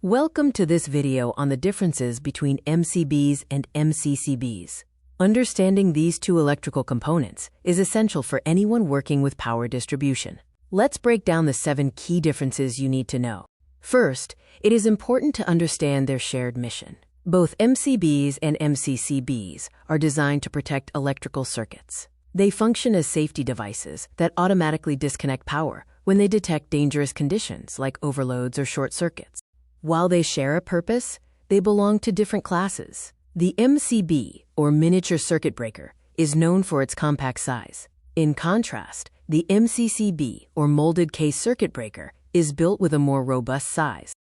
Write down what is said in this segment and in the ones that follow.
Welcome to this video on the differences between MCBs and MCCBs. Understanding these two electrical components is essential for anyone working with power distribution. Let's break down the 7 key differences you need to know. First, it is important to understand their shared mission. Both MCBs and MCCBs are designed to protect electrical circuits. They function as safety devices that automatically disconnect power when they detect dangerous conditions like overloads or short circuits. While they share a purpose, they belong to different classes. The MCB, or miniature circuit breaker, is known for its compact size. In contrast, the MCCB, or molded case circuit breaker, is built with a more robust size.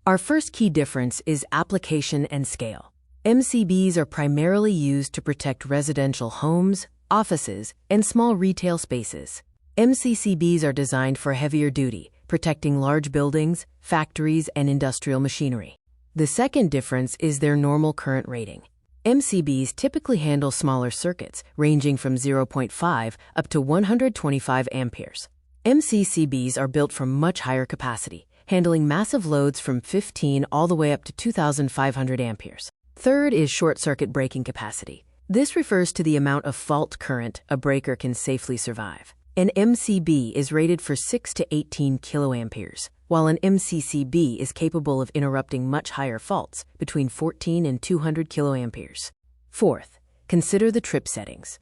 Our first key difference is application and scale. MCBs are primarily used to protect residential homes, offices, and small retail spaces. MCCBs are designed for heavier duty, protecting large buildings, factories, and industrial machinery. The second difference is their normal current rating. MCBs typically handle smaller circuits, ranging from 0.5 up to 125 amperes. MCCBs are built for much higher capacity, handling massive loads from 15 all the way up to 2,500 amperes. Third is short circuit breaking capacity. This refers to the amount of fault current a breaker can safely survive. An MCB is rated for 6 to 18 kiloamperes, while an MCCB is capable of interrupting much higher faults, between 14 and 200 kiloamperes. Fourth, consider the trip settings.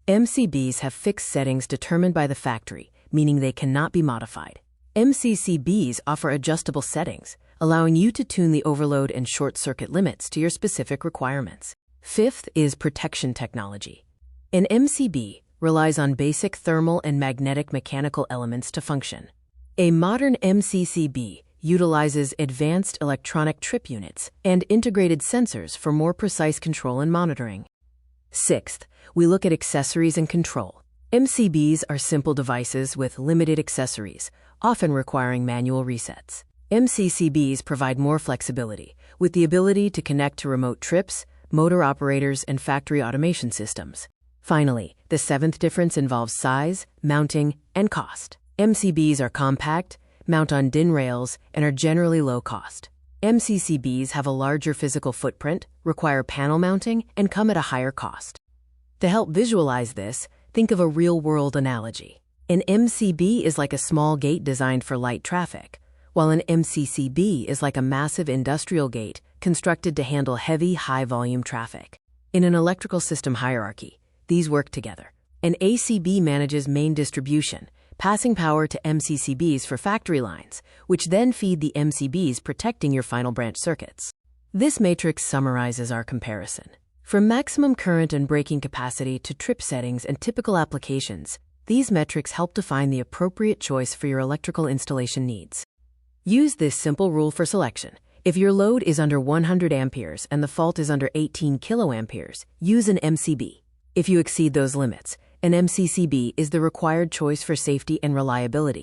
MCBs have fixed settings determined by the factory, meaning they cannot be modified. MCCBs offer adjustable settings, allowing you to tune the overload and short circuit limits to your specific requirements. Fifth is protection technology. An MCB relies on basic thermal and magnetic mechanical elements to function. A modern MCCB utilizes advanced electronic trip units and integrated sensors for more precise control and monitoring. Sixth, we look at accessories and control. MCBs are simple devices with limited accessories, often requiring manual resets. MCCBs provide more flexibility, with the ability to connect to remote trips, motor operators, and factory automation systems. Finally, the 7th difference involves size, mounting, and cost. MCBs are compact, mount on DIN rails, and are generally low cost. MCCBs have a larger physical footprint, require panel mounting, and come at a higher cost. To help visualize this, think of a real-world analogy. An MCB is like a small gate designed for light traffic, while an MCCB is like a massive industrial gate constructed to handle heavy, high-volume traffic. In an electrical system hierarchy, these work together. An ACB manages main distribution, passing power to MCCBs for factory lines, which then feed the MCBs, protecting your final branch circuits. This matrix summarizes our comparison. From maximum current and breaking capacity to trip settings and typical applications, these metrics help define the appropriate choice for your electrical installation needs. Use this simple rule for selection. If your load is under 100 amperes and the fault is under 18 kiloamperes, use an MCB. If you exceed those limits, an MCCB is the required choice for safety and reliability.